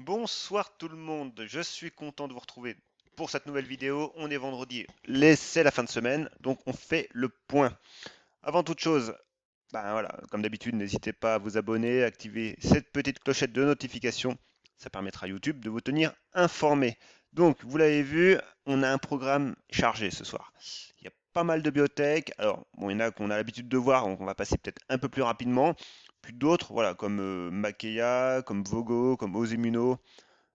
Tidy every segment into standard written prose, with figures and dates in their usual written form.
Bonsoir tout le monde, je suis content de vous retrouver pour cette nouvelle vidéo. On est vendredi, c'est la fin de semaine, donc on fait le point. Avant toute chose, ben voilà, comme d'habitude, n'hésitez pas à vous abonner, à activer cette petite clochette de notification. Ça permettra à YouTube de vous tenir informé. Donc, vous l'avez vu, on a un programme chargé ce soir. Il y a pas mal de biotech. Alors, bon, il y en a qu'on a l'habitude de voir, donc on va passer peut-être un peu plus rapidement. Puis d'autres, voilà, comme Makeya, comme Vogo, comme Osimmuno,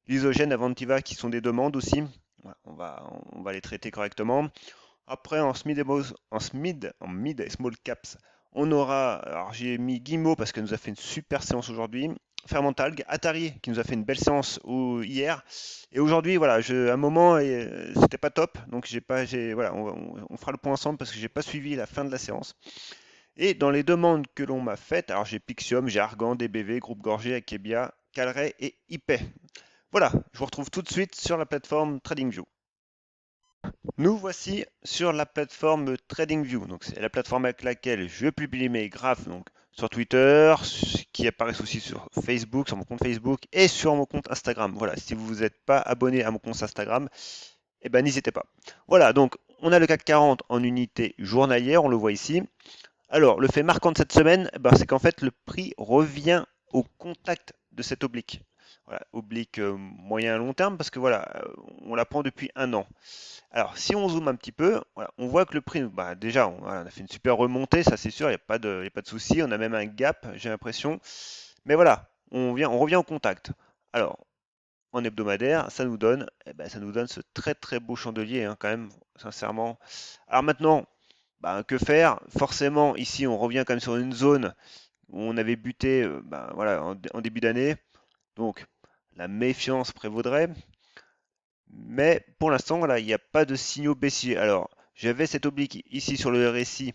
l'isogène, Avantiva, qui sont des demandes aussi. Voilà, on va les traiter correctement. Après, en mid et small caps, on aura, alors j'ai mis Guimau parce qu'elle nous a fait une super séance aujourd'hui. Fermentalg, Atari qui nous a fait une belle séance hier. Et aujourd'hui, voilà, à un moment, c'était pas top. Donc j'ai pas, voilà, on fera le point ensemble parce que j'ai pas suivi la fin de la séance. Et dans les demandes que l'on m'a faites, alors j'ai Pixium, j'ai Argan, DBV, Groupe Gorgé, Akebia, Calray et IP. Voilà, je vous retrouve tout de suite sur la plateforme TradingView. Nous voici sur la plateforme TradingView. Donc c'est la plateforme avec laquelle je publie mes graphes donc sur Twitter, qui apparaissent aussi sur Facebook, sur mon compte Facebook et sur mon compte Instagram. Voilà, si vous n'êtes pas abonné à mon compte Instagram, eh ben n'hésitez pas. Voilà, donc on a le CAC 40 en unité journalière, on le voit ici. Alors, le fait marquant de cette semaine, eh ben, c'est qu'en fait le prix revient au contact de cette oblique. Voilà, oblique moyen à long terme parce que voilà, on la prend depuis un an. Alors, si on zoome un petit peu, voilà, on voit que le prix, bah, déjà, voilà, on a fait une super remontée, ça c'est sûr, il y a pas de souci. On a même un gap, j'ai l'impression. Mais voilà, on revient au contact. Alors, en hebdomadaire, ça nous donne, eh ben, ça nous donne ce très très beau chandelier, hein, quand même, sincèrement. Alors maintenant, bah, que faire? Forcément, ici, on revient quand même sur une zone où on avait buté, bah, voilà, en début d'année. Donc, la méfiance prévaudrait. Mais pour l'instant, voilà, il n'y a pas de signaux baissiers. Alors, j'avais cette oblique ici sur le RSI.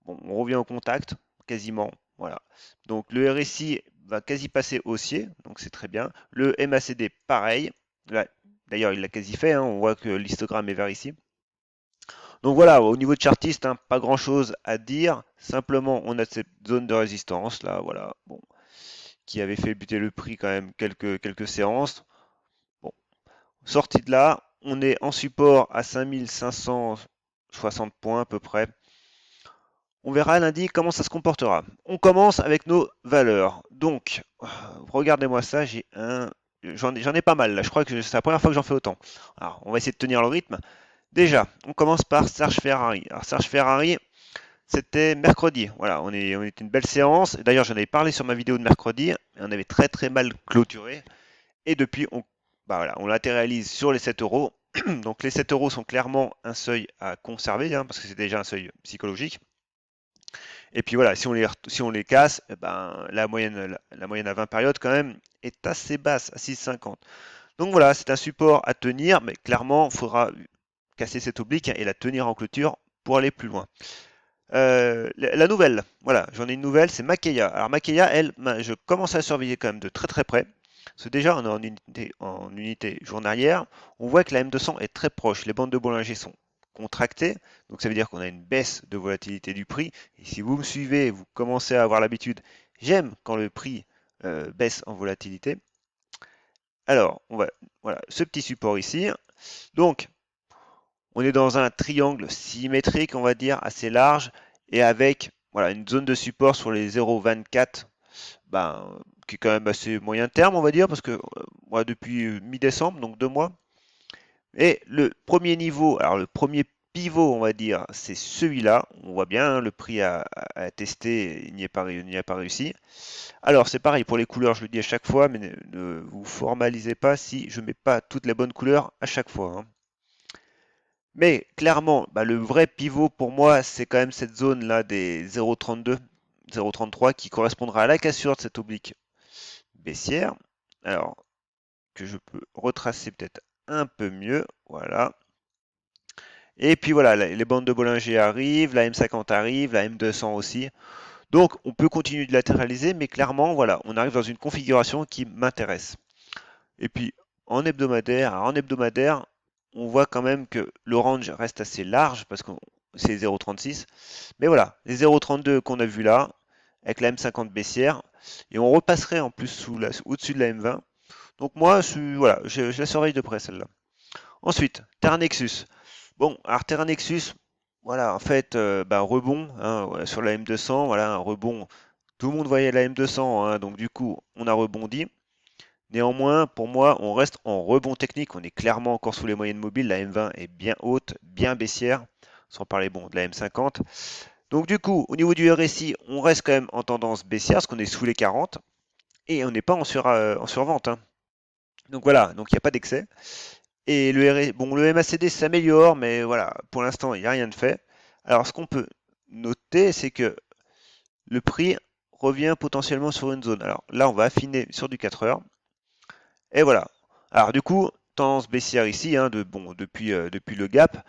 Bon, on revient au contact, quasiment. Voilà. Donc, le RSI va quasi passer haussier, donc c'est très bien. Le MACD, pareil. Là, d'ailleurs, il l'a quasi fait, hein, on voit que l'histogramme est vers ici. Donc voilà, au niveau de chartiste, hein, pas grand-chose à dire. Simplement, on a cette zone de résistance, là, voilà, bon, qui avait fait buter le prix quand même quelques séances. Bon, sorti de là, on est en support à 5560 points à peu près. On verra lundi comment ça se comportera. On commence avec nos valeurs. Donc, regardez-moi ça, j'en ai pas mal là. Je crois que c'est la première fois que j'en fais autant. Alors, on va essayer de tenir le rythme. Déjà, on commence par Serge Ferrari. Alors, Serge Ferrari, c'était mercredi. Voilà, on était une belle séance. D'ailleurs, j'en avais parlé sur ma vidéo de mercredi. On avait très très mal clôturé. Et depuis, bah voilà, on latéralise sur les 7 euros. Donc les 7 euros sont clairement un seuil à conserver, hein, parce que c'est déjà un seuil psychologique. Et puis voilà, si on les casse, eh ben, la moyenne à 20 périodes quand même est assez basse, à 6,50. Donc voilà, c'est un support à tenir, mais clairement, il faudra casser cette oblique et la tenir en clôture pour aller plus loin. La nouvelle, voilà, j'en ai une nouvelle, c'est Makeya. Alors Makeya, elle, je commence à la surveiller quand même de très très près. Parce que déjà, on est en unité journalière, on voit que la M200 est très proche. Les bandes de Bollinger sont contractées, donc ça veut dire qu'on a une baisse de volatilité du prix. Et si vous me suivez, vous commencez à avoir l'habitude, j'aime quand le prix baisse en volatilité. Alors, voilà, ce petit support ici. Donc, on est dans un triangle symétrique, on va dire, assez large, et avec voilà, une zone de support sur les 0,24, ben, qui est quand même assez moyen terme, on va dire, parce que moi, depuis mi-décembre, donc 2 mois. Et le premier niveau, alors le premier pivot, on va dire, c'est celui-là. On voit bien, hein, le prix a testé, il n'y a pas réussi. Alors, c'est pareil pour les couleurs, je le dis à chaque fois, mais ne vous formalisez pas si je ne mets pas toutes les bonnes couleurs à chaque fois, hein. Mais clairement, bah, le vrai pivot pour moi, c'est quand même cette zone-là des 0,32, 0,33 qui correspondra à la cassure de cette oblique baissière. Alors, que je peux retracer peut-être un peu mieux. Voilà. Et puis voilà, les bandes de Bollinger arrivent, la M50 arrive, la M200 aussi. Donc, on peut continuer de latéraliser, mais clairement, voilà, on arrive dans une configuration qui m'intéresse. Et puis, en hebdomadaire, on voit quand même que le range reste assez large parce que c'est 0,36. Mais voilà, les 0,32 qu'on a vu là, avec la M50 baissière, et on repasserait en plus au-dessus de la M20. Donc moi, voilà, je la surveille de près celle-là. Ensuite, Terra Nexus. Bon, alors Terra Nexus, voilà, en fait, bah, rebond hein, ouais, sur la M200, voilà, un rebond. Tout le monde voyait la M200, hein, donc du coup, on a rebondi. Néanmoins, pour moi, on reste en rebond technique. On est clairement encore sous les moyennes mobiles. La M20 est bien haute, bien baissière, sans parler bon de la M50. Donc du coup, au niveau du RSI, on reste quand même en tendance baissière, parce qu'on est sous les 40 et on n'est pas en survente, hein. Donc voilà, donc il n'y a pas d'excès. Et bon, le MACD s'améliore, mais voilà, pour l'instant, il n'y a rien de fait. Alors, ce qu'on peut noter, c'est que le prix revient potentiellement sur une zone. Alors là, on va affiner sur du 4 heures. Et voilà. Alors du coup, tendance baissière ici, hein, bon, depuis le gap.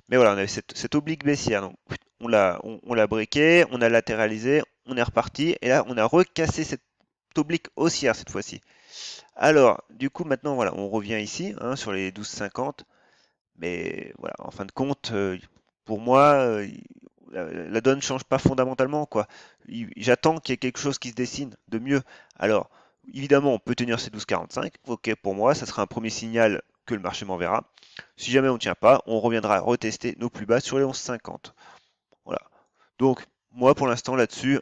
Mais voilà, on avait cette oblique baissière. Donc, on l'a breaké, on a latéralisé, on est reparti. Et là, on a recassé cette oblique haussière cette fois-ci. Alors, du coup, maintenant, voilà, on revient ici, hein, sur les 12,50. Mais voilà, en fin de compte, pour moi, la donne ne change pas fondamentalement, quoi. J'attends qu'il y ait quelque chose qui se dessine de mieux. Alors, évidemment, on peut tenir ces 12,45. Ok, pour moi, ça sera un premier signal que le marché m'enverra. Si jamais on ne tient pas, on reviendra retester nos plus bas sur les 11,50. Voilà. Donc, moi, pour l'instant, là-dessus,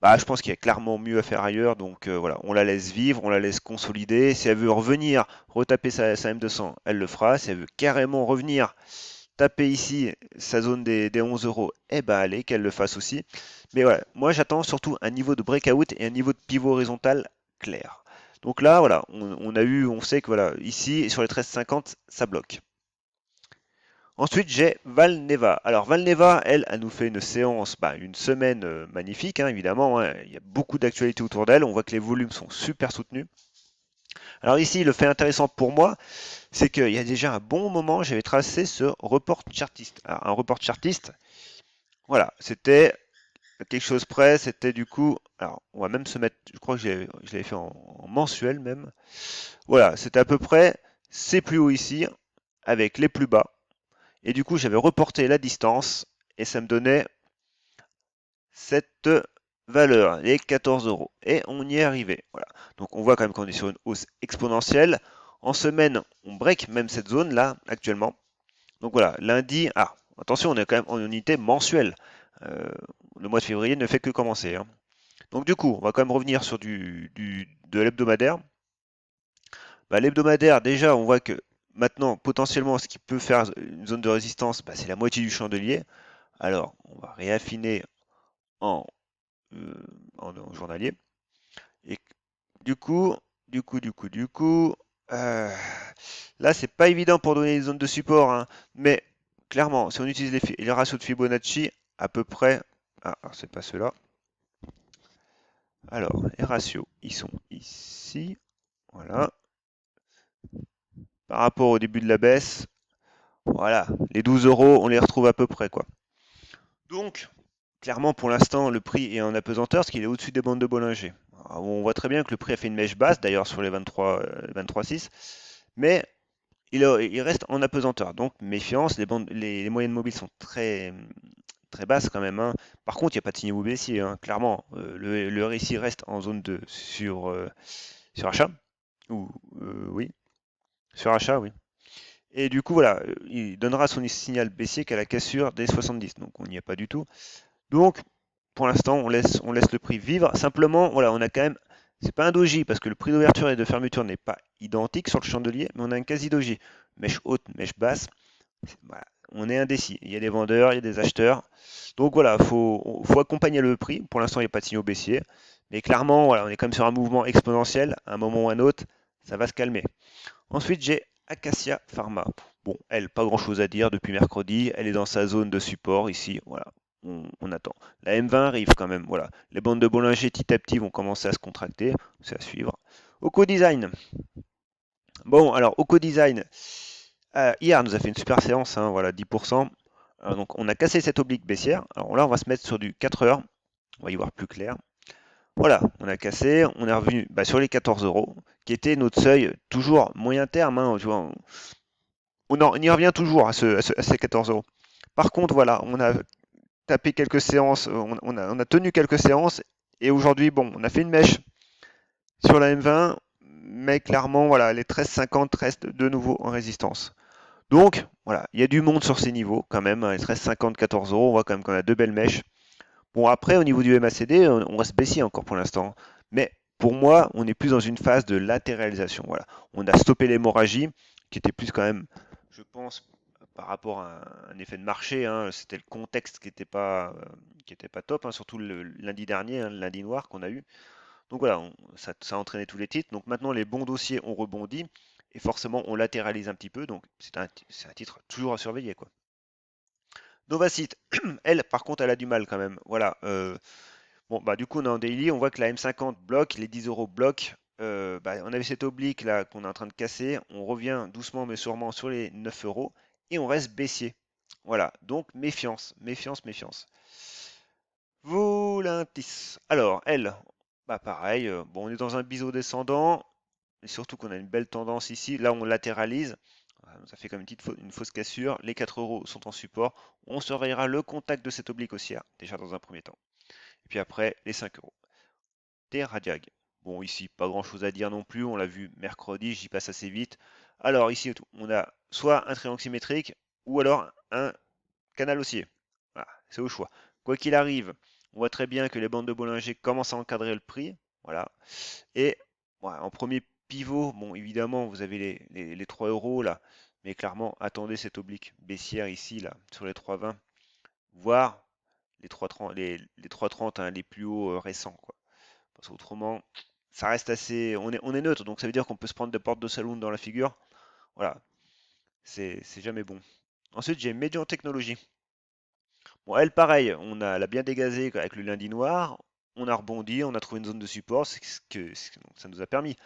bah, je pense qu'il y a clairement mieux à faire ailleurs. Donc, voilà, on la laisse vivre, on la laisse consolider. Si elle veut revenir, retaper sa M200, elle le fera. Si elle veut carrément revenir taper ici sa zone des 11 euros, eh ben allez, qu'elle le fasse aussi. Mais voilà, moi j'attends surtout un niveau de breakout et un niveau de pivot horizontal clair. Donc là, voilà, on sait que voilà, ici sur les 13,50, ça bloque. Ensuite, j'ai Valneva. Alors Valneva, elle nous fait une séance, bah, une semaine magnifique, hein, évidemment, hein. Il y a beaucoup d'actualités autour d'elle. On voit que les volumes sont super soutenus. Alors ici, le fait intéressant pour moi, c'est qu'il y a déjà un bon moment, j'avais tracé ce report chartiste. Alors, un report chartiste, voilà, c'était quelque chose près, c'était du coup, alors on va même se mettre, je crois que je l'avais fait en mensuel même. Voilà, c'était à peu près ces plus hauts ici, avec les plus bas. Et du coup, j'avais reporté la distance, et ça me donnait cette valeur, les 14 euros. Et on y est arrivé. Voilà. Donc on voit quand même qu'on est sur une hausse exponentielle. En semaine, on break même cette zone là actuellement. Donc voilà, lundi, attention, on est quand même en unité mensuelle. Euh, le mois de février ne fait que commencer, hein. Donc du coup, on va quand même revenir sur de l'hebdomadaire. Bah, l'hebdomadaire, déjà, on voit que maintenant, potentiellement, ce qui peut faire une zone de résistance, bah, c'est la moitié du chandelier. Alors, on va réaffiner en, euh, en journalier. Et du coup, du coup, euh, là, c'est pas évident pour donner les zones de support, hein, mais clairement, si on utilise les ratios de Fibonacci, à peu près, alors c'est pas ceux-là. Alors, les ratios, ils sont ici, voilà. Par rapport au début de la baisse, voilà, les 12 euros, on les retrouve à peu près, quoi. Donc, clairement, pour l'instant, le prix est en apesanteur, parce qu'il est au-dessus des bandes de Bollinger. Alors, on voit très bien que le prix a fait une mèche basse, d'ailleurs sur les 23,6, mais il reste en apesanteur. Donc, méfiance, les moyennes mobiles sont très basses quand même, hein. Par contre, il n'y a pas de signe baissier, hein, clairement. Le RSI reste en zone de sur achat. Ou, oui, sur achat, oui. Et du coup, voilà, il donnera son signal baissier qu'à la cassure des 70. Donc, on n'y est pas du tout. Donc, pour l'instant, on laisse le prix vivre. Simplement, voilà, on a quand même, c'est pas un doji parce que le prix d'ouverture et de fermeture n'est pas identique sur le chandelier, mais on a un quasi doji. Mèche haute, mèche basse. Voilà, on est indécis. Il y a des vendeurs, il y a des acheteurs. Donc voilà, faut accompagner le prix. Pour l'instant, il n'y a pas de signaux baissiers. Mais clairement, voilà, on est quand même sur un mouvement exponentiel. À un moment ou à un autre, ça va se calmer. Ensuite, j'ai Acacia Pharma. Bon, elle, pas grand-chose à dire depuis mercredi. Elle est dans sa zone de support ici. Voilà, on attend. La M20 arrive quand même. Voilà, les bandes de Bollinger petit à petit vont commencer à se contracter. C'est à suivre. Oco Design. Bon, alors Oco Design, hier nous a fait une super séance, hein, voilà, 10%. Donc on a cassé cette oblique baissière. Alors là, on va se mettre sur du 4 heures. On va y voir plus clair. Voilà, on a cassé, on est revenu bah, sur les 14 euros, qui était notre seuil, toujours moyen terme, hein, tu vois, on y revient toujours à ces 14 euros. Par contre, voilà, on a tapé quelques séances, on a tenu quelques séances, et aujourd'hui, bon, on a fait une mèche sur la M20, mais clairement, voilà, les 13,50 restent de nouveau en résistance. Donc, voilà, il y a du monde sur ces niveaux quand même, hein, les 13,50, 14 euros, on voit quand même qu'on a deux belles mèches. Bon, après, au niveau du MACD, on reste baissier encore pour l'instant, mais pour moi, on est plus dans une phase de latéralisation. Voilà, on a stoppé l'hémorragie, qui était plus quand même, je pense, par rapport à un effet de marché, hein, c'était le contexte qui était pas top, hein, surtout le lundi dernier, hein, le lundi noir qu'on a eu. Donc voilà, ça a entraîné tous les titres. Donc maintenant, les bons dossiers ont rebondi et forcément, on latéralise un petit peu. Donc c'est un titre toujours à surveiller, quoi. Novacite, elle, par contre, elle a du mal quand même. Voilà. Bon, bah du coup, on est en daily. On voit que la M50 bloque, les 10 euros bloquent. Bah, on avait cette oblique là qu'on est en train de casser. On revient doucement mais sûrement sur les 9 euros et on reste baissier. Voilà. Donc méfiance, méfiance, méfiance. Volantis. Alors, elle, bah pareil, bon, on est dans un biseau descendant, et surtout qu'on a une belle tendance ici. Là, on latéralise. Ça fait comme une fausse cassure. Les 4 euros sont en support. On surveillera le contact de cette oblique haussière, déjà dans un premier temps. Et puis après, les 5 euros. Terradiag. Bon, ici, pas grand chose à dire non plus. On l'a vu mercredi, j'y passe assez vite. Alors, ici, on a soit un triangle symétrique ou alors un canal haussier. Voilà, c'est au choix. Quoi qu'il arrive, on voit très bien que les bandes de Bollinger commencent à encadrer le prix. Voilà. Et voilà, en premier pivot, bon, évidemment, vous avez les 3 euros là. Mais clairement, attendez cette oblique baissière ici, là, sur les 3,20, voire les 3,30, les 3,30, hein, les plus hauts récents, quoi. Parce qu'autrement, ça reste assez. On est neutre, donc ça veut dire qu'on peut se prendre des portes de saloon dans la figure. Voilà, c'est jamais bon. Ensuite, j'ai Median Technologies. Bon, elle, pareil, l'a bien dégazé avec le lundi noir. On a rebondi, on a trouvé une zone de support, donc ça nous a permis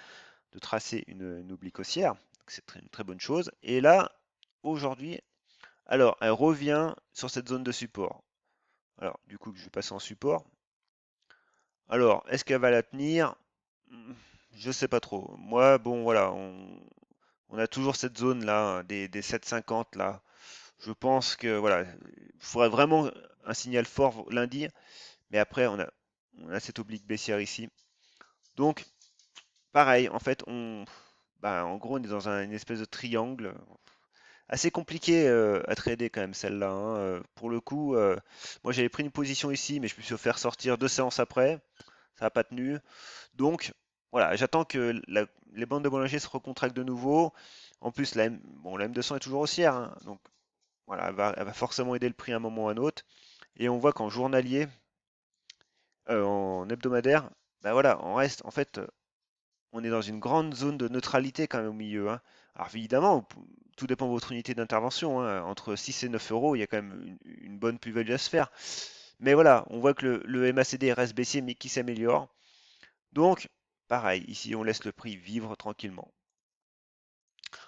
de tracer une oblique haussière. C'est une très bonne chose. Et là, aujourd'hui, alors, elle revient sur cette zone de support. Alors, du coup, je vais passer en support. Alors, est-ce qu'elle va la tenir? Je sais pas trop. Moi, bon, voilà, on a toujours cette zone là, des 7,50 là. Je pense que voilà, il faudrait vraiment un signal fort lundi, mais après on a cette oblique baissière ici. Donc, pareil, en fait, bah, en gros, on est dans une espèce de triangle assez compliqué à trader quand même celle-là, hein. Pour le coup, moi j'avais pris une position ici, mais je me suis fait sortir 2 séances après, ça n'a pas tenu. Donc, voilà, j'attends que les bandes de Bollinger se recontractent de nouveau. En plus, bon, la M200 est toujours haussière, hein, donc voilà, elle va forcément aider le prix à un moment ou à un autre. Et on voit qu'en journalier, en hebdomadaire, bah voilà, on reste, en fait, on est dans une grande zone de neutralité quand même au milieu, hein. Alors évidemment, tout dépend de votre unité d'intervention, hein. Entre 6 et 9 euros, il y a quand même une bonne plus-value à se faire. Mais voilà, on voit que le MACD reste baissier, mais qui s'améliore. Donc, pareil, ici, on laisse le prix vivre tranquillement.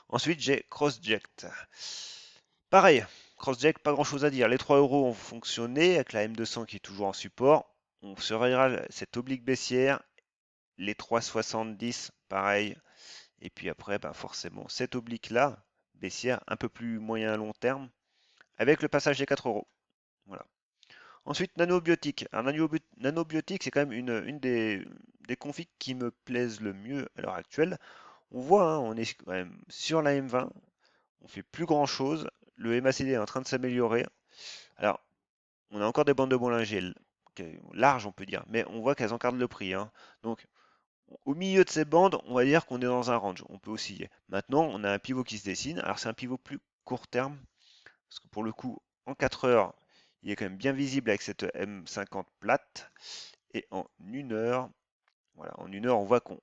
Ensuite, j'ai CrossJect. Pareil, CrossJect, pas grand chose à dire. Les 3 euros ont fonctionné avec la M200 qui est toujours en support. On surveillera cette oblique baissière, les 3,70, pareil. Et puis après, bah forcément, cette oblique-là, baissière, un peu plus moyen à long terme, avec le passage des 4 euros. Voilà. Ensuite, nanobiotique. Alors, nanobiotique, c'est quand même une des configs qui me plaisent le mieux à l'heure actuelle. On voit, hein, on est quand même sur la M20, on fait plus grand chose. Le MACD est en train de s'améliorer. Alors, on a encore des bandes de Bollinger larges, on peut dire, mais on voit qu'elles encadrent le prix, hein. Donc, au milieu de ces bandes, on va dire qu'on est dans un range. On peut osciller. Maintenant, on a un pivot qui se dessine. Alors, c'est un pivot plus court terme, parce que pour le coup, en 4 heures, il est quand même bien visible avec cette M50 plate. Et en 1 heure, voilà, en 1 heure, on voit qu'on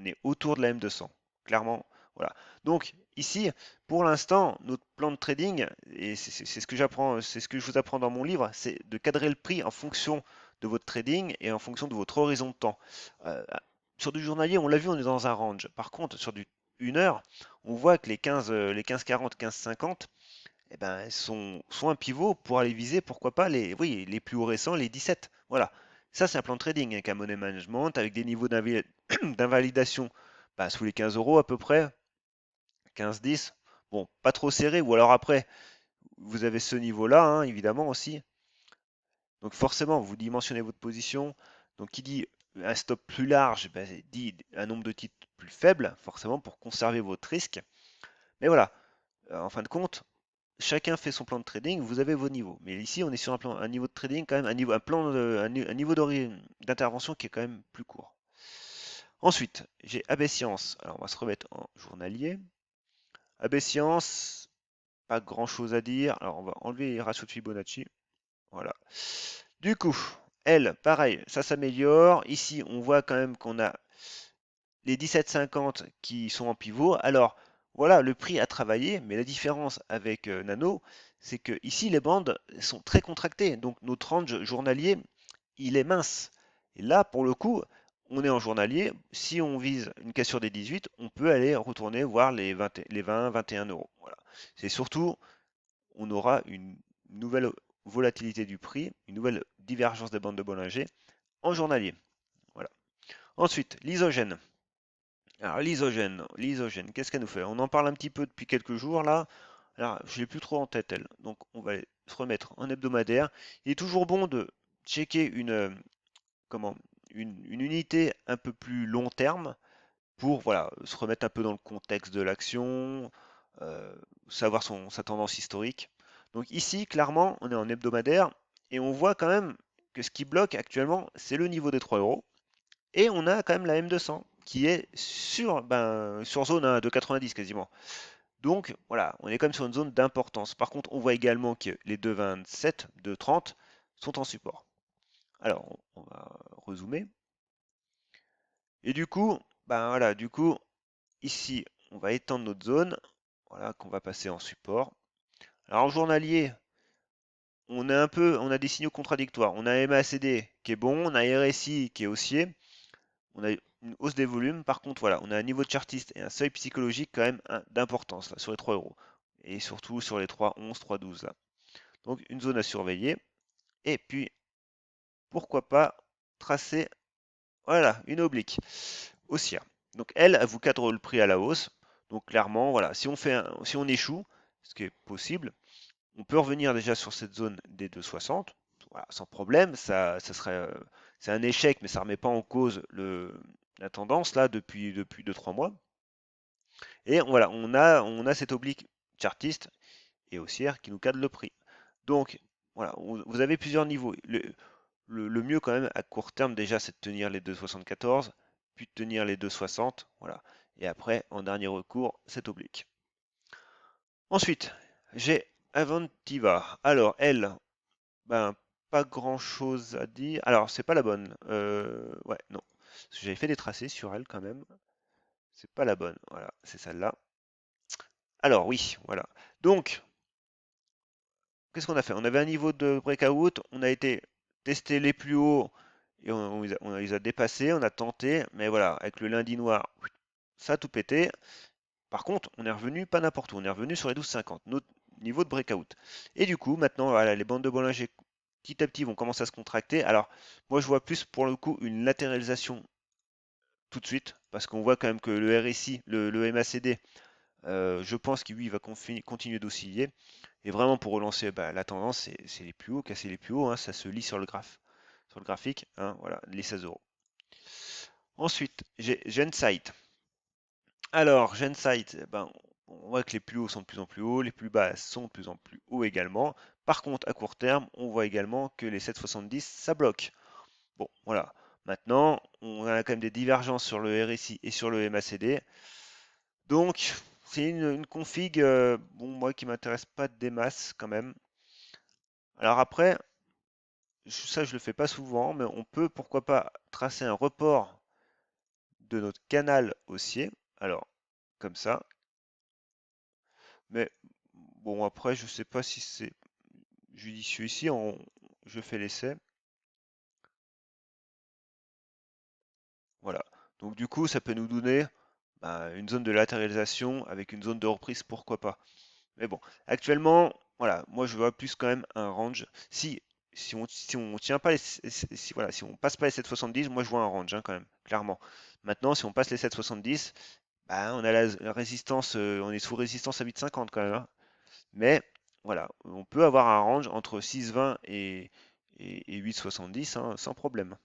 est autour de la M200. Clairement, voilà. Donc ici, pour l'instant, notre plan de trading, et c'est ce que j'apprends, c'est ce que je vous apprends dans mon livre, c'est de cadrer le prix en fonction de votre trading et en fonction de votre horizon de temps. Sur du journalier, on l'a vu, on est dans un range. Par contre, sur du 1 heure, on voit que les 15,40, 15,50, eh ben, sont un pivot pour aller viser, pourquoi pas, oui, les plus hauts récents, les 17. Voilà. Ça, c'est un plan de trading avec un money management, avec des niveaux d'invalidation bah, sous les 15 euros à peu près, 15-10. Bon, pas trop serré, ou alors après, vous avez ce niveau-là, hein, évidemment aussi. Donc forcément, vous dimensionnez votre position. Donc qui dit un stop plus large, bah, dit un nombre de titres plus faible, forcément pour conserver votre risque. Mais voilà, en fin de compte, chacun fait son plan de trading, vous avez vos niveaux. Mais ici, on est sur un niveau de trading quand même, un niveau d'intervention qui est quand même plus court. Ensuite, j'ai AB Science. Alors, on va se remettre en journalier. AB Science, pas grand chose à dire. Alors, on va enlever les ratios de Fibonacci. Voilà. Du coup, elle, pareil, ça s'améliore. Ici, on voit quand même qu'on a les 17,50 qui sont en pivot. Alors, voilà, le prix a travaillé, mais la différence avec Nano, c'est que ici, les bandes sont très contractées. Donc, notre range journalier, il est mince. Et là, pour le coup, on est en journalier. Si on vise une cassure des 18, on peut aller retourner voir les 20, 21 euros. Voilà. C'est surtout, on aura une nouvelle volatilité du prix, une nouvelle divergence des bandes de Bollinger en journalier. Voilà. Ensuite, l'isogène. Alors l'isogène, qu'est-ce qu'elle nous fait? On en parle un petit peu depuis quelques jours là. Alors je l'ai plus trop en tête elle. Donc on va se remettre en hebdomadaire. Il est toujours bon de checker comment, une unité un peu plus long terme pour voilà, se remettre un peu dans le contexte de l'action, euh, savoir sa tendance historique. Donc ici, clairement, on est en hebdomadaire et on voit quand même que ce qui bloque actuellement, c'est le niveau des 3 euros. Et on a quand même la M200 qui est sur zone hein, de 90 quasiment. Donc voilà, on est quand même sur une zone d'importance. Par contre, on voit également que les 2,27, 2,30 sont en support. Alors, on va rezoomer. Et du coup, ben voilà, du coup, ici, on va étendre notre zone. Voilà, qu'on va passer en support. Alors en journalier, on a des signaux contradictoires. On a MACD qui est bon, on a RSI qui est haussier. On a une hausse des volumes. Par contre, voilà, on a un niveau de chartiste et un seuil psychologique quand même d'importance sur les 3 euros. Et surtout sur les 3,11, 3,12 là. Donc une zone à surveiller. Et puis, pourquoi pas tracer, voilà, une oblique haussière. Donc elle vous cadre le prix à la hausse. Donc clairement, voilà, si on échoue, ce qui est possible, on peut revenir déjà sur cette zone des 2,60. Voilà, sans problème, ça serait, c'est un échec, mais ça ne remet pas en cause la tendance là depuis 2-3 mois. Et voilà, on a cette oblique chartiste et haussière qui nous cadre le prix. Donc voilà, vous avez plusieurs niveaux. Le mieux quand même à court terme déjà, c'est de tenir les 2,74, puis de tenir les 2,60, voilà. Et après, en dernier recours, cette oblique. Ensuite, j'ai Avantiva. Alors elle, ben pas grand chose à dire. Alors c'est pas la bonne. Ouais, non. Parce que j'avais fait des tracés sur elle quand même. C'est pas la bonne. Voilà, c'est celle-là. Alors oui, voilà. Donc, qu'est-ce qu'on a fait? On avait un niveau de breakout, on a été tester les plus hauts et on les a dépassés, on a tenté, mais voilà, avec le lundi noir, ça a tout pété. Par contre, on est revenu pas n'importe où, on est revenu sur les 12,50, notre niveau de breakout. Et du coup, maintenant, voilà, les bandes de Bollinger petit à petit vont commencer à se contracter. Alors, moi, je vois plus pour le coup une latéralisation tout de suite, parce qu'on voit quand même que le RSI, le MACD, je pense qu'il lui, va continuer d'osciller. Et vraiment pour relancer bah, la tendance, c'est les plus hauts, casser les plus hauts, hein, ça se lit sur sur le graphique, hein, voilà, les 16 euros. Ensuite, j'ai Gensight. Alors, Gensight, eh ben, on voit que les plus hauts sont de plus en plus hauts, les plus bas sont de plus en plus hauts également. Par contre, à court terme, on voit également que les 7,70, ça bloque. Bon, voilà. Maintenant, on a quand même des divergences sur le RSI et sur le MACD. Donc, c'est une config, bon, moi qui m'intéresse pas des masses quand même. Alors après, ça je le fais pas souvent, mais on peut pourquoi pas tracer un report de notre canal haussier. Alors, comme ça. Mais bon, après, je sais pas si c'est judicieux ici. Je fais l'essai. Voilà. Donc du coup, ça peut nous donner bah, une zone de latéralisation avec une zone de reprise, pourquoi pas. Mais bon, actuellement, voilà, moi je vois plus quand même un range. Si on tient pas voilà, si on passe pas les 7,70, moi je vois un range hein, quand même, clairement. Maintenant, si on passe les 7,70, bah, on a la résistance, on est sous résistance à 8,50 quand même, hein. Mais voilà, on peut avoir un range entre 6,20 et 8,70 hein, sans problème.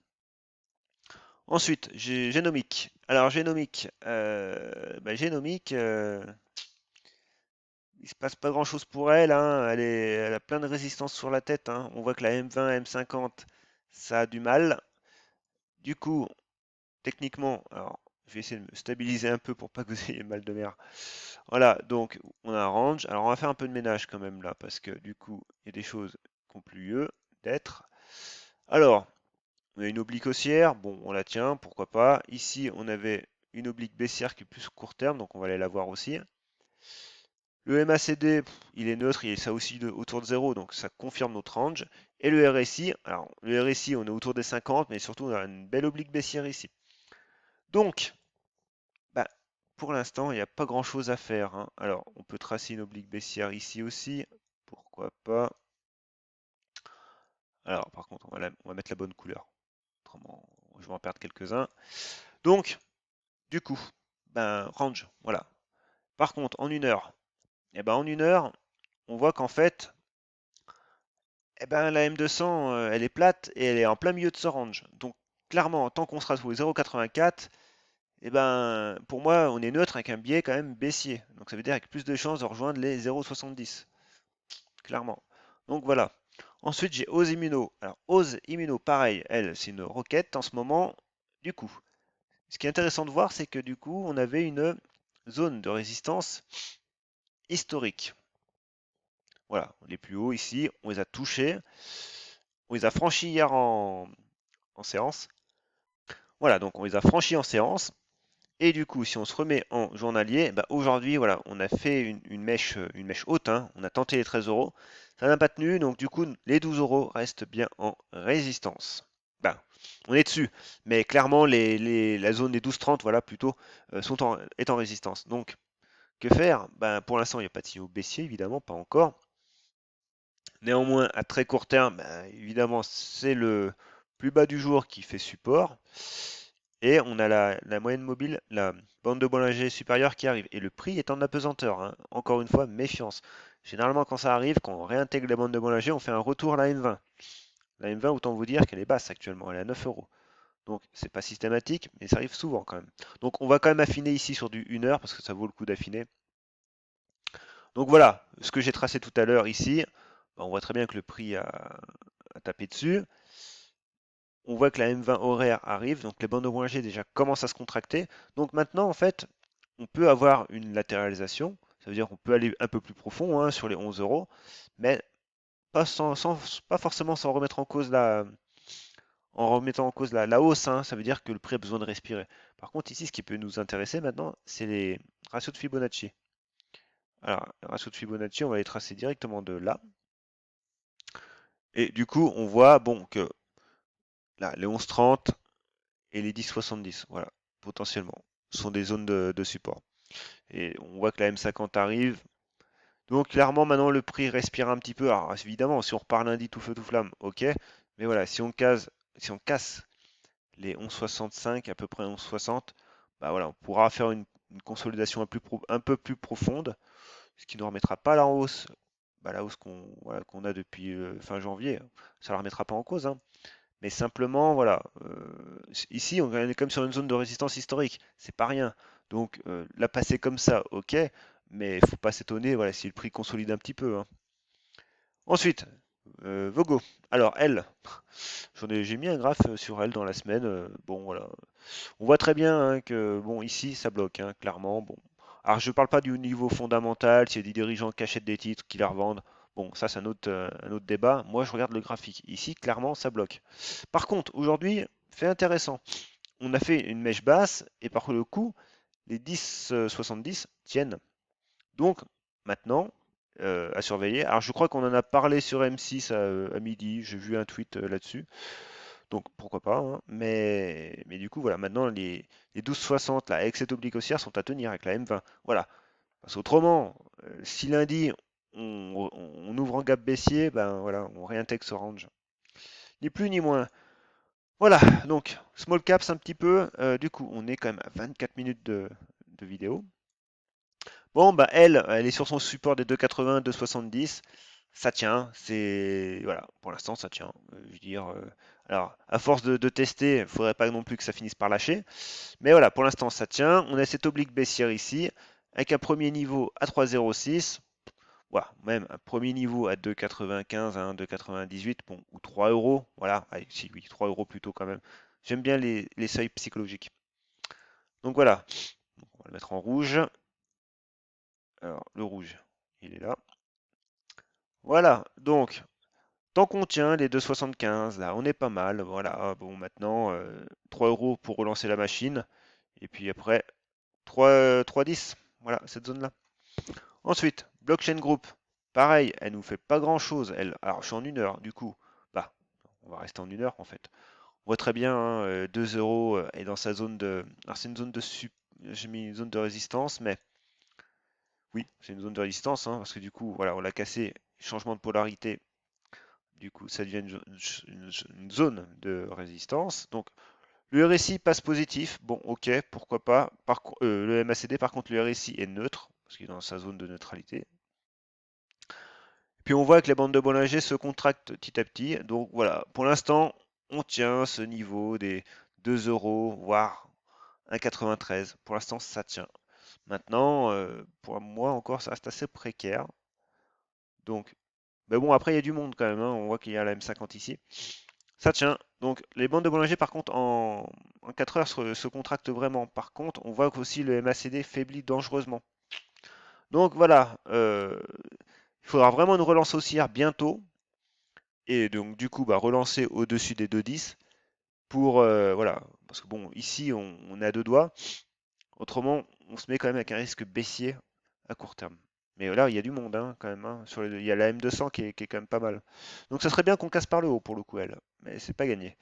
Ensuite, j'ai Génomique. Alors Génomique, Génomique, il se passe pas grand-chose pour elle, hein. Elle a plein de résistance sur la tête, hein. On voit que la M20, M50, ça a du mal. Du coup, techniquement, alors je vais essayer de me stabiliser un peu pour pas que vous ayez mal de mer. Voilà, donc on a un range. Alors on va faire un peu de ménage quand même là, parce que du coup, il y a des choses qui ont plus lieu d'être. Alors, on a une oblique haussière, bon, on la tient, pourquoi pas. Ici, on avait une oblique baissière qui est plus court terme, donc on va aller la voir aussi. Le MACD, il est neutre, il est ça aussi autour de 0, donc ça confirme notre range. Et le RSI, alors le RSI, on est autour des 50, mais surtout on a une belle oblique baissière ici. Donc, bah, pour l'instant, il n'y a pas grand-chose à faire, hein. Alors, on peut tracer une oblique baissière ici aussi, pourquoi pas. Alors, par contre, on va mettre la bonne couleur, autrement, je vais en perdre quelques-uns. Donc, du coup, ben, range, voilà. Par contre, en 1 heure, en 1 heure, on voit qu'en fait, la M200, elle est plate et elle est en plein milieu de ce range. Donc, clairement, tant qu'on sera sous les 0,84, pour moi, on est neutre avec un biais quand même baissier. Donc, ça veut dire avec plus de chances de rejoindre les 0,70, clairement. Donc, voilà. Ensuite, j'ai Ose Immuno. Alors, Ose Immuno, pareil, elle, c'est une roquette en ce moment. Du coup, ce qui est intéressant de voir, c'est que du coup, on avait une zone de résistance historique. Voilà, les plus hauts ici, on les a touchés. On les a franchis hier en séance. Voilà, donc on les a franchis en séance. Et du coup, si on se remet en journalier, aujourd'hui, voilà, on a fait une mèche haute, hein. On a tenté les 13 euros. Ça n'a pas tenu, donc du coup, les 12 euros restent bien en résistance. Ben, on est dessus, mais clairement, la zone des 12,30, voilà, plutôt, est en résistance. Donc, que faire? Pour l'instant, il n'y a pas de signaux baissier, évidemment, pas encore. Néanmoins, à très court terme, évidemment, c'est le plus bas du jour qui fait support. Et on a la moyenne mobile, la bande de Bollinger supérieure qui arrive. Et le prix est en apesanteur, hein. Encore une fois, méfiance. Généralement, quand ça arrive, quand on réintègre la bande de Bollinger, on fait un retour à la M20. La M20, autant vous dire qu'elle est basse actuellement, elle est à 9 euros. Donc, c'est pas systématique, mais ça arrive souvent quand même. Donc, on va quand même affiner ici sur du 1 heure, parce que ça vaut le coup d'affiner. Donc voilà, ce que j'ai tracé tout à l'heure ici, on voit très bien que le prix a tapé dessus. On voit que la M20 horaire arrive, donc les bandes de Bollinger déjà commencent à se contracter. Donc maintenant, en fait, on peut avoir une latéralisation. Ça veut dire qu'on peut aller un peu plus profond, hein, sur les 11 euros, mais pas forcément sans remettre en cause en remettant en cause la hausse, hein. Ça veut dire que le prix a besoin de respirer. Par contre, ici, ce qui peut nous intéresser maintenant, c'est les ratios de Fibonacci. Alors, les ratios de Fibonacci, on va les tracer directement de là. Et du coup, on voit bon, que là, les 11,30 et les 10,70, voilà, potentiellement, sont des zones de support. Et on voit que la M50 arrive. Donc clairement, maintenant, le prix respire un petit peu. Alors évidemment, si on repart lundi tout feu tout flamme, ok. Mais voilà, si on casse les 11,65, à peu près 11,60, voilà, on pourra faire une consolidation un peu plus profonde, ce qui ne remettra pas la hausse, la hausse qu'on a depuis fin janvier. Ça ne la remettra pas en cause, hein. Mais simplement, voilà, ici, on est quand même sur une zone de résistance historique. C'est pas rien. Donc, la passer comme ça, ok, mais il faut pas s'étonner, voilà, si le prix consolide un petit peu, hein. Ensuite, Vogo. Alors, elle, j'ai mis un graphe sur elle dans la semaine. Bon, voilà. On voit très bien, hein, que, bon, ici, ça bloque, hein, clairement. Bon. Alors, je parle pas du niveau fondamental, s'il y a des dirigeants qui achètent des titres, qui la revendent. Bon, ça, c'est un autre débat. Moi, je regarde le graphique. Ici, clairement, ça bloque. Par contre, aujourd'hui, fait intéressant. On a fait une mèche basse et par le coup, les 10,70 tiennent. Donc, maintenant, à surveiller. Alors, je crois qu'on en a parlé sur M6 à midi. J'ai vu un tweet là-dessus. Donc, pourquoi pas, hein. Mais du coup, voilà, maintenant, les 12,60 là, avec cette oblique haussière sont à tenir avec la M20. Voilà. Parce qu'autrement, si lundi, on ouvre en gap baissier, voilà, on réintègre ce range. Ni plus ni moins. Voilà, donc small caps un petit peu. Du coup, on est quand même à 24 minutes de vidéo. Bon, elle est sur son support des 2,80, 2,70. ça tient, c'est voilà, pour l'instant ça tient. Je veux dire, alors à force de tester, il faudrait pas non plus que ça finisse par lâcher. Mais voilà, pour l'instant ça tient. On a cette oblique baissière ici, avec un premier niveau à 3,06. Voilà, même un premier niveau à 2,95, hein, 2,98, bon, ou 3 euros. Voilà, allez, si oui, 3 euros plutôt quand même. J'aime bien les seuils psychologiques. Donc voilà, on va le mettre en rouge. Alors, le rouge, il est là. Voilà, donc tant qu'on tient les 2,75, là, on est pas mal. Voilà, bon, maintenant, 3 euros pour relancer la machine. Et puis après, 3,10. Voilà, cette zone-là. Ensuite, Blockchain Group. Pareil, elle nous fait pas grand-chose. Elle, alors, je suis en 1 heure, du coup. Bah, on va rester en 1 heure, en fait. On voit très bien, hein, 2 euros est dans sa zone de. Alors, c'est une zone de j'ai mis une zone de résistance, mais oui, c'est une zone de résistance, hein, parce que du coup, voilà, on l'a cassé. Changement de polarité. Du coup, ça devient une zone de résistance. Donc, le RSI passe positif. Bon, ok, pourquoi pas. Le MACD, par contre, le RSI est neutre, parce qu'il est dans sa zone de neutralité. Puis on voit que les bandes de Bollinger se contractent petit à petit. Donc voilà, pour l'instant, on tient ce niveau des 2 euros, voire 1,93. Pour l'instant, ça tient. Maintenant, pour moi encore, ça reste assez précaire. Donc, mais bon, après, il y a du monde quand même, hein. On voit qu'il y a la M50 ici. Ça tient. Donc, les bandes de Bollinger, par contre, en 4 heures se contractent vraiment. Par contre, on voit qu'aussi le MACD faiblit dangereusement. Donc voilà, il faudra vraiment une relance haussière bientôt. Et donc, du coup, bah, relancer au-dessus des 2,10 pour, voilà, parce que bon, ici, on est à deux doigts. Autrement, on se met quand même avec un risque baissier à court terme. Mais là, il y a du monde, hein, quand même, hein, il y a la M200 qui est quand même pas mal. Donc, ça serait bien qu'on casse par le haut pour le coup, elle. Mais c'est pas gagné.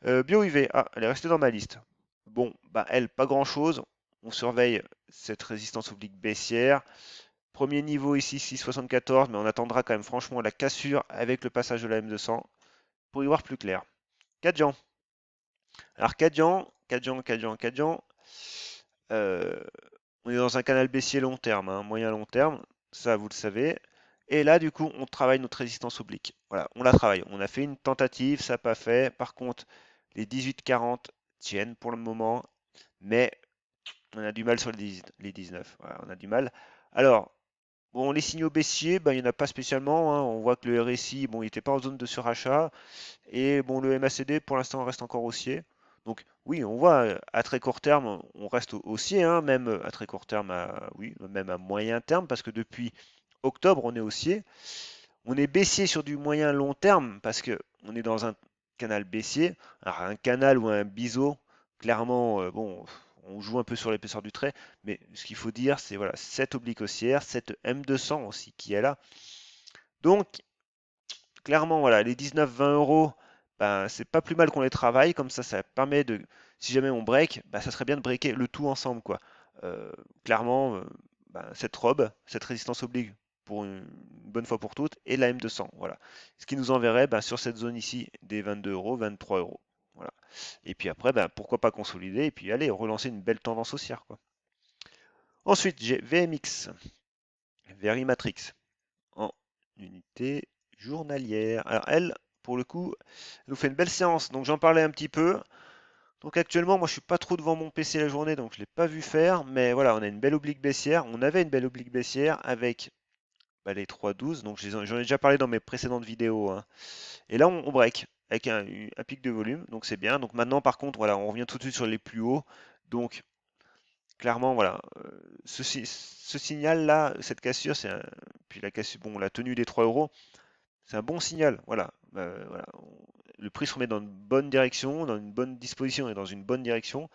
BioIV, ah, elle est restée dans ma liste. Bon, bah, elle, pas grand-chose. On surveille cette résistance oblique baissière. Premier niveau ici, 6,74, mais on attendra quand même franchement la cassure avec le passage de la M200 pour y voir plus clair. Kadian. Alors Kadian, euh, on est dans un canal baissier long terme, hein, moyen long terme, ça vous le savez. Et là, du coup, on travaille notre résistance oblique. Voilà, on la travaille. On a fait une tentative, ça n'a pas fait. Par contre, les 18,40 tiennent pour le moment, mais on a du mal sur les 19. Voilà, on a du mal. Alors, bon, les signaux baissiers, ben, il n'y en a pas spécialement, hein. On voit que le RSI, bon, il n'était pas en zone de surachat. Et bon, le MACD, pour l'instant, reste encore haussier. Donc oui, on voit à très court terme, on reste haussier, hein, même à très court terme, oui, même à moyen terme, parce que depuis octobre, on est haussier. On est baissier sur du moyen long terme, parce que on est dans un canal baissier. Alors un canal ou un biseau, clairement, bon, on joue un peu sur l'épaisseur du trait, mais ce qu'il faut dire, c'est voilà, cette oblique haussière, cette M200 aussi qui est là. Donc clairement, voilà, les 19-20 euros, ben, c'est pas plus mal qu'on les travaille, comme ça permet de, si jamais on break, ben, ça serait bien de breaker le tout ensemble, quoi. Clairement, ben, cette robe, cette résistance oblique pour une bonne fois pour toutes, et la M200, voilà. Ce qui nous enverrait ben, sur cette zone ici des 22 euros, 23 euros. Voilà. Et puis après, ben, pourquoi pas consolider, et puis aller relancer une belle tendance haussière, quoi. Ensuite, j'ai VMX, Verimatrix en unité journalière. Alors elle, pour le coup, elle nous fait une belle séance. Donc j'en parlais un petit peu. Donc actuellement, moi je suis pas trop devant mon PC la journée, donc je l'ai pas vu faire. Mais voilà, on a une belle oblique baissière. On avait une belle oblique baissière avec bah, les 3,12. Donc j'en ai déjà parlé dans mes précédentes vidéos, hein. Et là, on break avec un pic de volume. Donc c'est bien. Donc maintenant, par contre, voilà, on revient tout de suite sur les plus hauts. Donc clairement, voilà, ce signal-là, cette cassure, puis la cassure, bon, la tenue des 3 euros, c'est un bon signal. Voilà, voilà. Le prix se remet dans une bonne direction, dans une bonne disposition et dans une bonne direction.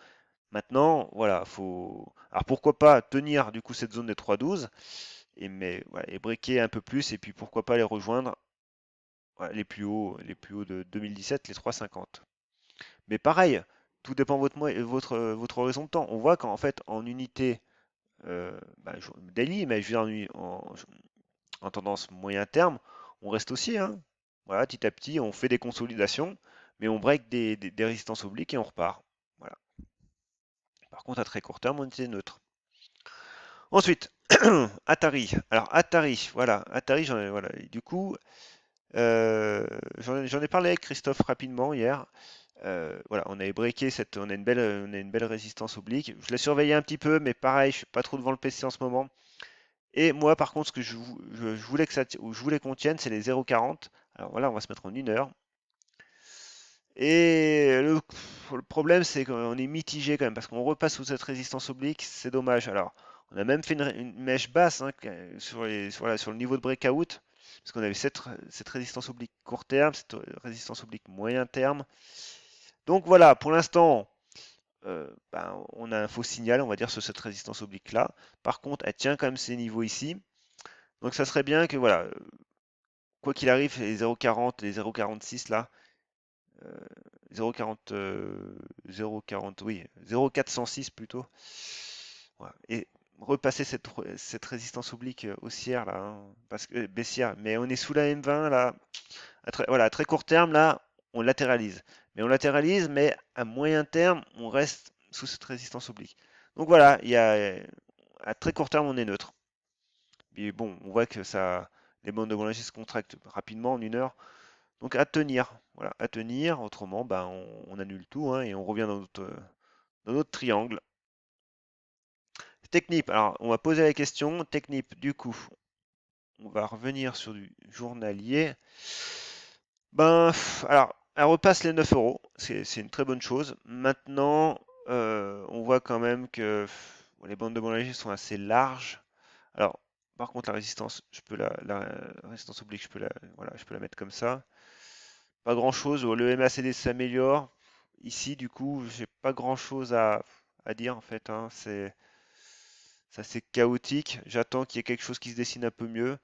Maintenant, voilà, faut. Alors pourquoi pas tenir du coup cette zone des 3,12 mais voilà, et breaker un peu plus et puis pourquoi pas les rejoindre voilà, les plus hauts de 2017, les 3,50. Mais pareil, tout dépend de votre horizon de temps. On voit qu'en fait en unité bah, daily, mais je veux dire en tendance moyen terme, on reste aussi, hein. Voilà, petit à petit, on fait des consolidations, mais on break des résistances obliques et on repart. Voilà. Par contre, à très court terme, on était neutre. Ensuite, Atari. Alors Atari, voilà, Atari, voilà. Et du coup, j'en ai parlé avec Christophe rapidement hier. Voilà, on avait breaké on a une belle résistance oblique. Je l'ai surveillé un petit peu, mais pareil, je suis pas trop devant le PC en ce moment. Et moi, par contre, ce que je voulais je voulais qu'on tienne, c'est les 0,40. Alors voilà, on va se mettre en 1 heure. Et le problème, c'est qu'on est mitigé quand même, parce qu'on repasse sous cette résistance oblique, c'est dommage. Alors, on a même fait une mèche basse hein, voilà, sur le niveau de breakout, parce qu'on avait cette résistance oblique court terme, cette résistance oblique moyen terme. Donc voilà, pour l'instant, ben, on a un faux signal, on va dire, sur cette résistance oblique-là. Par contre, elle tient quand même ces niveaux ici. Donc ça serait bien que, voilà, quoi qu'il arrive, les 0,40, les 0,46 là, 0,40, 0,40, oui, 0,406 plutôt. Voilà. Et repasser cette résistance oblique haussière là, hein, parce que baissière, mais on est sous la M20 là. Voilà, à très court terme là, on latéralise. Mais on latéralise, mais à moyen terme, on reste sous cette résistance oblique. Donc voilà, à très court terme, on est neutre. Mais bon, on voit que les bandes de Bollinger se contractent rapidement en 1 heure. Donc à tenir, voilà, à tenir, autrement ben, on annule tout hein, et on revient dans notre triangle. Technip, alors on va poser la question, Technip, du coup, on va revenir sur du journalier. Ben, alors, elle repasse les 9 euros, c'est une très bonne chose. Maintenant, on voit quand même que les bandes de Bollinger sont assez larges. Alors, par contre, la résistance, la résistance oblique, voilà, je peux la mettre comme ça. Pas grand-chose. Le MACD s'améliore. Ici, du coup, j'ai pas grand-chose à dire en fait, hein. C'est chaotique. J'attends qu'il y ait quelque chose qui se dessine un peu mieux.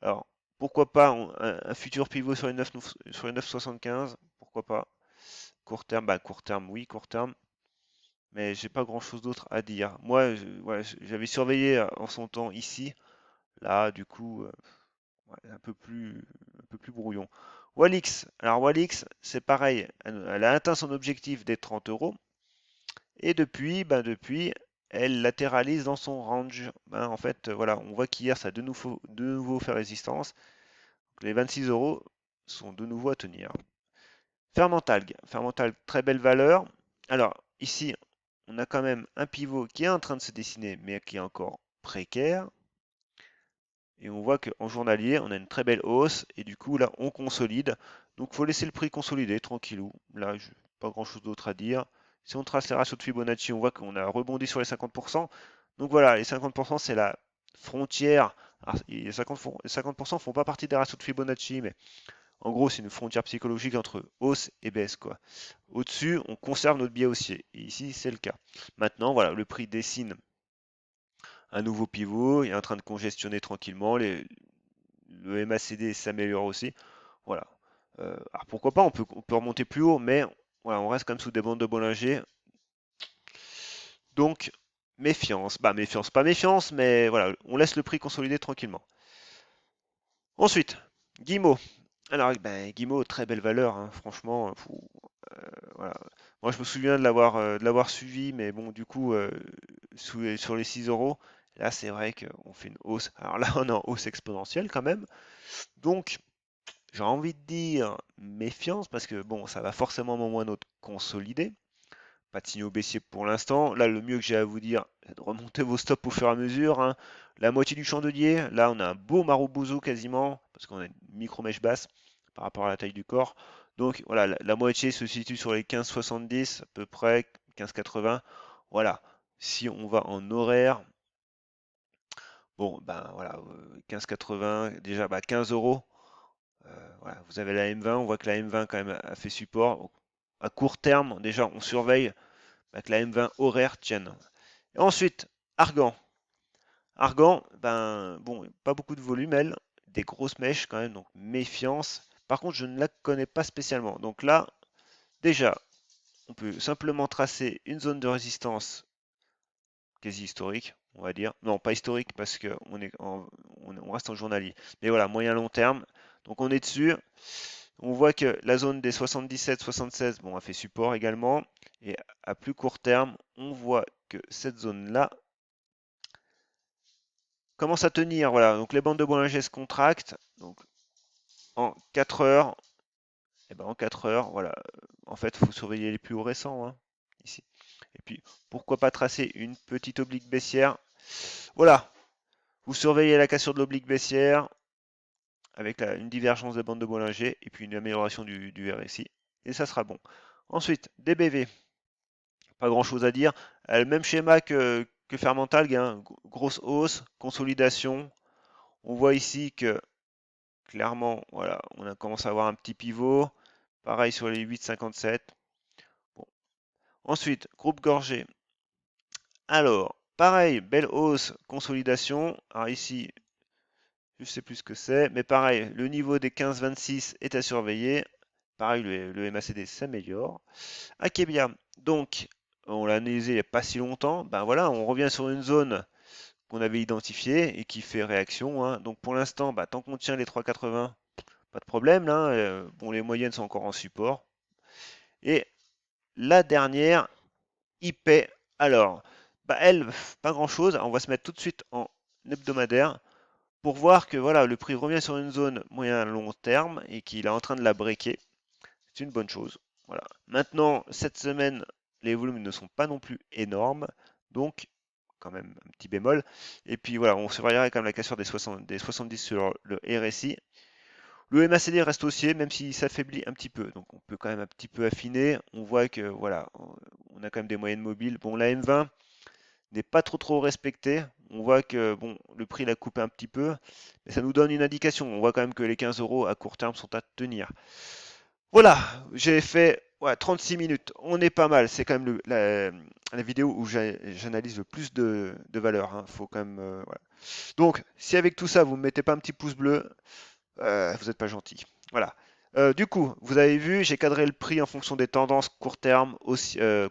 Alors, pourquoi pas un futur pivot sur les 9, sur les 9,75? Pourquoi pas? Court terme, bah court terme, oui, court terme. Mais j'ai pas grand-chose d'autre à dire. Moi, voilà, j'avais surveillé en son temps ici. Là, du coup, ouais, un peu plus brouillon. Walix, alors Walix, c'est pareil, elle a atteint son objectif des 30 euros, et depuis, elle latéralise dans son range. En fait, voilà, on voit qu'hier, ça a de nouveau fait résistance. Donc, les 26 euros sont de nouveau à tenir. Fermentalg, très belle valeur. Alors, ici, on a quand même un pivot qui est en train de se dessiner, mais qui est encore précaire. Et on voit qu'en journalier, on a une très belle hausse. Et du coup, là, on consolide. Donc, il faut laisser le prix consolider, tranquillou. Là, pas grand-chose d'autre à dire. Si on trace les ratios de Fibonacci, on voit qu'on a rebondi sur les 50%. Donc voilà, les 50%, c'est la frontière. Alors, les 50% font pas partie des ratios de Fibonacci, mais en gros, c'est une frontière psychologique entre hausse et baisse, quoi. Au-dessus, on conserve notre biais haussier. Et ici, c'est le cas. Maintenant, voilà, le prix dessine un nouveau pivot, il est en train de congestionner tranquillement, le MACD s'améliore aussi. Voilà. Alors pourquoi pas, on peut remonter plus haut, mais voilà, on reste quand même sous des bandes de Bollinger. Donc, méfiance. Bah, méfiance, pas méfiance, mais voilà, on laisse le prix consolider tranquillement. Ensuite, Guimau. Alors, ben, Guimau, très belle valeur, hein, franchement. Voilà. Moi, je me souviens de l'avoir suivi, mais bon, du coup, sur les 6 euros, là, c'est vrai qu'on fait une hausse. Alors là, on est en hausse exponentielle quand même. Donc, j'ai envie de dire méfiance, parce que bon, ça va forcément à un moment ou à un autre consolider. Pas de signaux baissiers pour l'instant. Là, le mieux que j'ai à vous dire, c'est de remonter vos stops au fur et à mesure, hein. La moitié du chandelier, là, on a un beau marobouzou quasiment, parce qu'on a une micro-mèche basse par rapport à la taille du corps. Donc voilà, la moitié se situe sur les 15,70 à peu près, 15,80. Voilà, si on va en horaire, bon, ben voilà, 15,80, déjà bah, 15 euros. Voilà, vous avez la M20, on voit que la M20 quand même a fait support. Donc, à court terme, déjà, on surveille bah, que la M20 horaire tienne. Et ensuite, Argan. Argan, ben bon, pas beaucoup de volume, elle, des grosses mèches quand même, donc méfiance. Par contre, je ne la connais pas spécialement. Donc là, déjà, on peut simplement tracer une zone de résistance quasi historique, on va dire. Non, pas historique parce qu'on reste en journalier. Mais voilà, moyen long terme. Donc on est dessus. On voit que la zone des 77-76, bon, a fait support également. Et à plus court terme, on voit que cette zone-là commence à tenir, voilà, donc les bandes de Bollinger se contractent, donc en 4 heures, et ben en 4 heures, voilà, en fait, il faut surveiller les plus hauts récents, hein, ici. Et puis, pourquoi pas tracer une petite oblique baissière, voilà, vous surveillez la cassure de l'oblique baissière, avec une divergence des bandes de Bollinger, et puis une amélioration du RSI, et ça sera bon. Ensuite, DBV, pas grand chose à dire, le même schéma que Fermentalg, hein, grosse hausse, consolidation, on voit ici que clairement, voilà, on a commencé à avoir un petit pivot. Pareil sur les 8,57. Bon. Ensuite, groupe Gorgé. Alors, pareil, belle hausse, consolidation. Alors ici, je ne sais plus ce que c'est, mais pareil, le niveau des 15,26 est à surveiller. Pareil, le MACD s'améliore. Akebia, donc, on l'a analysé il n'y a pas si longtemps. Ben voilà, on revient sur une zone qu'on avait identifiée et qui fait réaction, hein. Donc pour l'instant, bah, tant qu'on tient les 3,80, pas de problème là. Bon, les moyennes sont encore en support. Et la dernière, IP. Alors, bah elle, pas grand-chose. On va se mettre tout de suite en hebdomadaire pour voir que voilà, le prix revient sur une zone moyen long terme et qu'il est en train de la breaker. C'est une bonne chose. Voilà. Maintenant, cette semaine, les volumes ne sont pas non plus énormes. Donc, quand même un petit bémol. Et puis voilà, on surveillera quand même la cassure des 70 sur le RSI. Le MACD reste haussier, même s'il s'affaiblit un petit peu. Donc on peut quand même un petit peu affiner. On voit que voilà, on a quand même des moyennes mobiles. Bon, la M20 n'est pas trop respectée. On voit que bon, le prix l'a coupé un petit peu, mais ça nous donne une indication. On voit quand même que les 15 euros à court terme sont à tenir. Voilà, j'ai fait ouais, 36 minutes. On est pas mal. C'est quand même la vidéo où j'analyse le plus de valeur, hein. Faut quand même, voilà. Donc, si avec tout ça, vous ne me mettez pas un petit pouce bleu, vous n'êtes pas gentil. Voilà. Du coup, vous avez vu, j'ai cadré le prix en fonction des tendances court terme,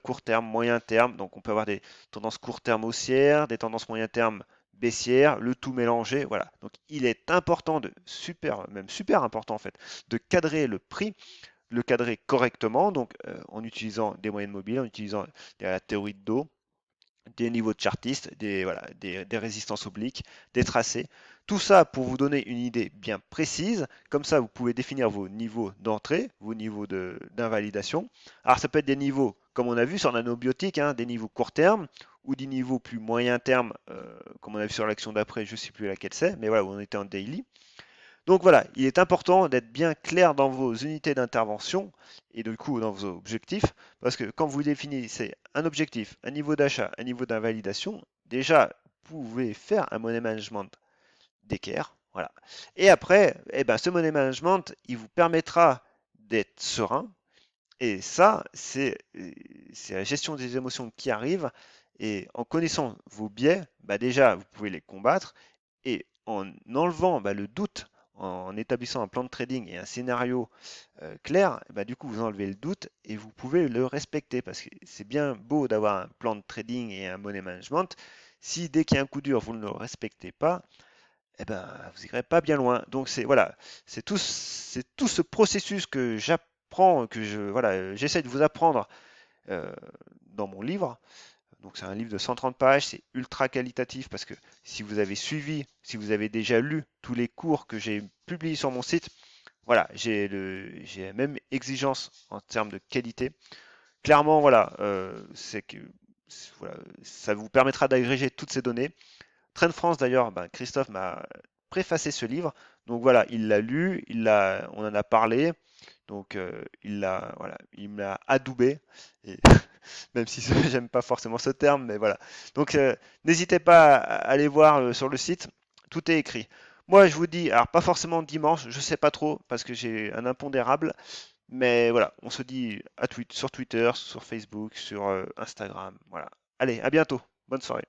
court terme, moyen terme. Donc, on peut avoir des tendances court terme haussières, des tendances moyen terme baissières, le tout mélangé. Voilà. Donc, il est important même super important en fait, de cadrer le prix, le cadrer correctement. Donc, en utilisant des moyennes mobiles, en utilisant la théorie de dos, des niveaux de chartistes, voilà, des résistances obliques, des tracés. Tout ça pour vous donner une idée bien précise. Comme ça, vous pouvez définir vos niveaux d'entrée, vos niveaux d'invalidation. Alors, ça peut être des niveaux, comme on a vu sur nanobiotique, hein, des niveaux court terme ou des niveaux plus moyen terme, comme on a vu sur l'action d'après, je ne sais plus laquelle c'est, mais voilà, où on était en daily. Donc voilà, il est important d'être bien clair dans vos unités d'intervention et du coup dans vos objectifs, parce que quand vous définissez un objectif, un niveau d'achat, un niveau d'invalidation, déjà vous pouvez faire un money management d'équerre, voilà. Et après, eh ben, ce money management, il vous permettra d'être serein. Et ça, c'est la gestion des émotions qui arrive. Et en connaissant vos biais, bah déjà, vous pouvez les combattre. Et en enlevant le doute, en établissant un plan de trading et un scénario clair, bah, du coup, vous enlevez le doute et vous pouvez le respecter. Parce que c'est bien beau d'avoir un plan de trading et un money management. Si dès qu'il y a un coup dur, vous ne le respectez pas, eh ben, vous n'irez pas bien loin. Donc c'est voilà, c'est tout ce processus que j'apprends, voilà, j'essaie de vous apprendre euh, dans mon livre. Donc c'est un livre de 130 pages, c'est ultra qualitatif parce que si vous avez suivi, si vous avez déjà lu tous les cours que j'ai publiés sur mon site, voilà, j'ai la même exigence en termes de qualité. Clairement, voilà, voilà, ça vous permettra d'agréger toutes ces données. Trend France d'ailleurs, ben, Christophe m'a préfacé ce livre. Donc voilà, il l'a lu, on en a parlé. Donc voilà, il me l'a adoubé. Et même si j'aime pas forcément ce terme, mais voilà. Donc n'hésitez pas à aller voir sur le site, tout est écrit. Moi je vous dis, alors pas forcément dimanche, je sais pas trop parce que j'ai un impondérable, mais voilà, on se dit sur Twitter, sur Facebook, sur Instagram, voilà. Allez, à bientôt, bonne soirée.